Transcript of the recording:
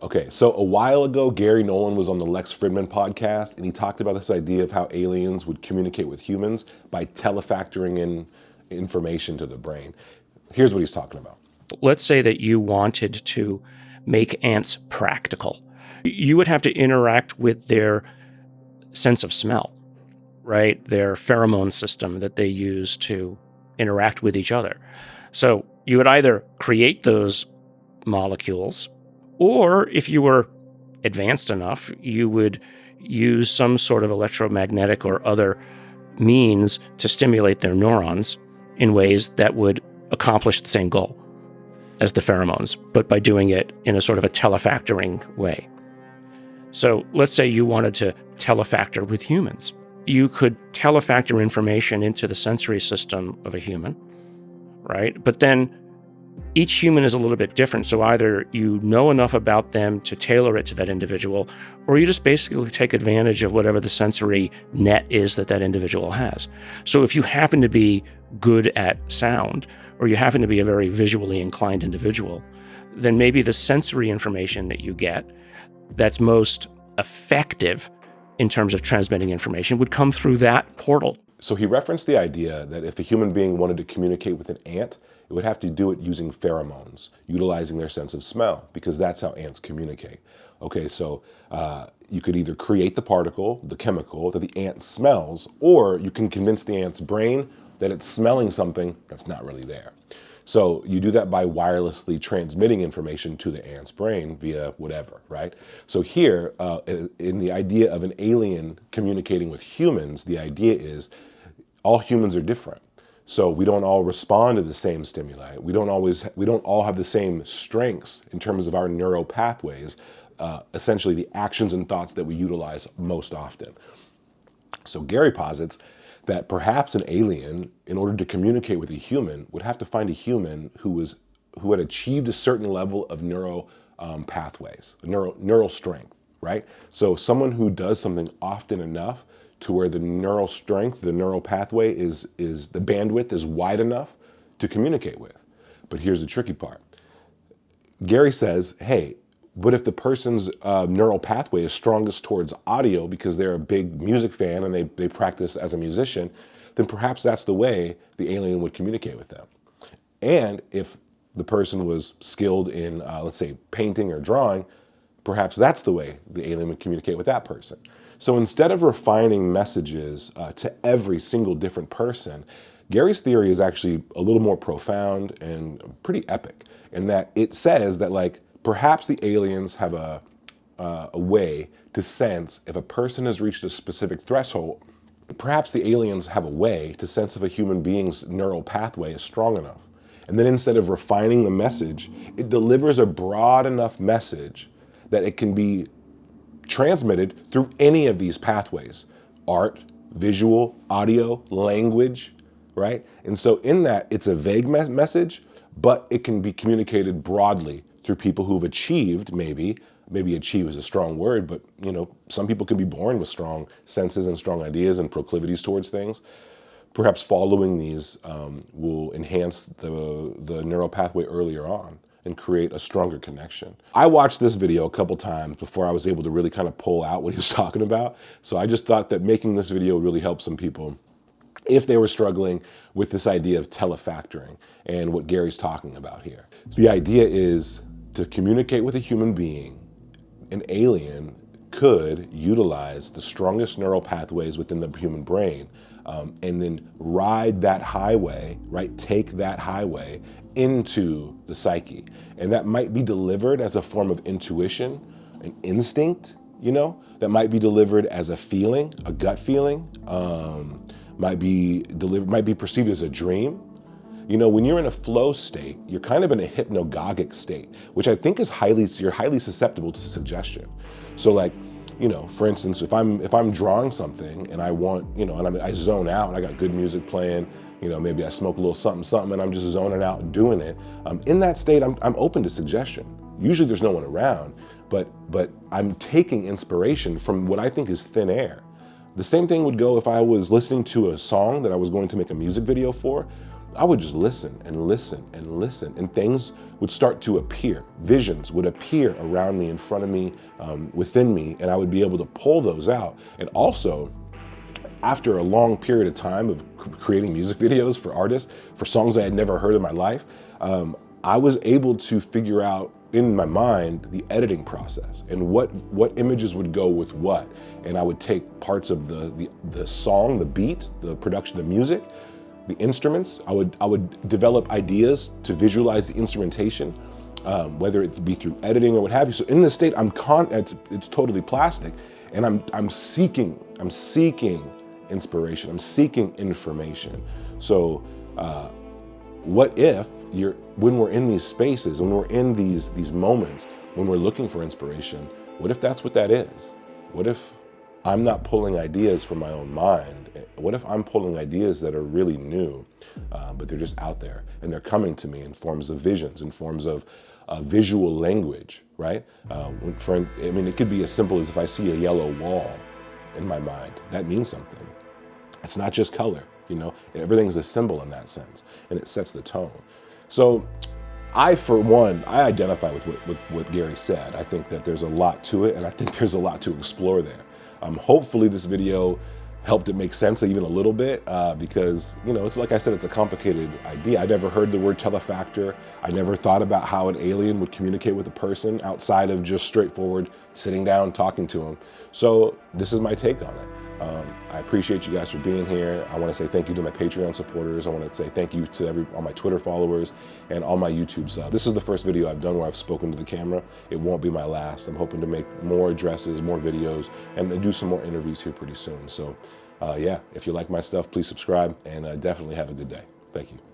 Okay, so a while ago, Garry Nolan was on the Lex Fridman podcast, and he talked about this idea of how aliens would communicate with humans by telefactoring in information to the brain. Here's what he's talking about. Let's say that you wanted to make ants practical. You would have to interact with their sense of smell, right? Their pheromone system that they use to interact with each other. So you would either create those molecules, or if you were advanced enough, you would use some sort of electromagnetic or other means to stimulate their neurons in ways that would accomplish the same goal as the pheromones, but by doing it in a sort of a telefactoring way. So let's say you wanted to telefactor with humans. You could telefactor information into the sensory system of a human, right? But then each human is a little bit different. So either you know enough about them to tailor it to that individual, or you just basically take advantage of whatever the sensory net is that that individual has. So if you happen to be good at sound, or you happen to be a very visually inclined individual, then maybe the sensory information that you get that's most effective in terms of transmitting information would come through that portal. So he referenced the idea that if a human being wanted to communicate with an ant, it would have to do it using pheromones, utilizing their sense of smell, because that's how ants communicate. Okay, so you could either create the particle, the chemical that the ant smells, or you can convince the ant's brain that it's smelling something that's not really there. So you do that by wirelessly transmitting information to the ant's brain via whatever, right? So here, in the idea of an alien communicating with humans, the idea is all humans are different. So we don't all respond to the same stimuli. We don't all have the same strengths in terms of our neural pathways, essentially the actions and thoughts that we utilize most often. So Garry posits that perhaps an alien, in order to communicate with a human, would have to find a human who had achieved a certain level of neural pathways, neural strength, right? So someone who does something often enough to where the neural strength, the neural pathway is the bandwidth is wide enough to communicate with. But here's the tricky part. Garry says, hey, but if the person's neural pathway is strongest towards audio because they're a big music fan and they practice as a musician, then perhaps that's the way the alien would communicate with them. And if the person was skilled in, let's say, painting or drawing, perhaps that's the way the alien would communicate with that person. So instead of refining messages to every single different person, Garry's theory is actually a little more profound and pretty epic in that it says that, like, perhaps the aliens have a way to sense if a person has reached a specific threshold. Perhaps the aliens have a way to sense if a human being's neural pathway is strong enough. And then instead of refining the message, it delivers a broad enough message that it can be transmitted through any of these pathways: art, visual, audio, language, right? And so in that, it's a vague message, but it can be communicated broadly through people who've achieved, maybe achieve is a strong word, but you know, some people can be born with strong senses and strong ideas and proclivities towards things. Perhaps following these will enhance the neural pathway earlier on and create a stronger connection. I watched this video a couple times before I was able to really kind of pull out what he was talking about. So I just thought that making this video really helped some people if they were struggling with this idea of telefactoring and what Garry's talking about here. The idea is to communicate with a human being, an alien could utilize the strongest neural pathways within the human brain and then ride that highway, right? Take that highway into the psyche. And that might be delivered as a form of intuition, an instinct, you know, that might be delivered as a feeling, a gut feeling, might be perceived as a dream. You know, when you're in a flow state, you're kind of in a hypnagogic state, which I think is you're highly susceptible to suggestion. So like, you know, for instance, if I'm drawing something and I want, you know, and I zone out and I got good music playing, you know, maybe I smoke a little something and I'm just zoning out and doing it. In that state, I'm open to suggestion. Usually there's no one around, but I'm taking inspiration from what I think is thin air. The same thing would go if I was listening to a song that I was going to make a music video for. I would just listen and listen and listen, and things would start to appear. Visions would appear around me, in front of me, within me, and I would be able to pull those out. And also, after a long period of time of creating music videos for artists, for songs I had never heard in my life, I was able to figure out in my mind the editing process and what images would go with what. And I would take parts of the song, the beat, the production of music, the instruments. I would develop ideas to visualize the instrumentation, whether it be through editing or what have you. So in this state, it's totally plastic, and I'm seeking inspiration. I'm seeking information. So what if when we're in these spaces, when we're in these moments, when we're looking for inspiration, what if that's what that is? What if I'm not pulling ideas from my own mind? What if I'm pulling ideas that are really new, but they're just out there and they're coming to me in forms of visions, in forms of visual language, right? It could be as simple as if I see a yellow wall in my mind, that means something. It's not just color, everything's a symbol in that sense, and it sets the tone. So for one, I identify with what Garry said. I think that there's a lot to it, and I think there's a lot to explore there. Hopefully this video helped it make sense even a little bit, because it's like I said, it's a complicated idea. I never heard the word telefactor. I never thought about how an alien would communicate with a person outside of just straightforward sitting down, talking to them. So this is my take on it. I appreciate you guys for being here. I want to say thank you to my Patreon supporters. I want to say thank you to all my Twitter followers and all my YouTube subs. This is the first video I've done where I've spoken to the camera. It won't be my last. I'm hoping to make more addresses, more videos, and do some more interviews here pretty soon. So yeah, if you like my stuff, please subscribe, and definitely have a good day. Thank you.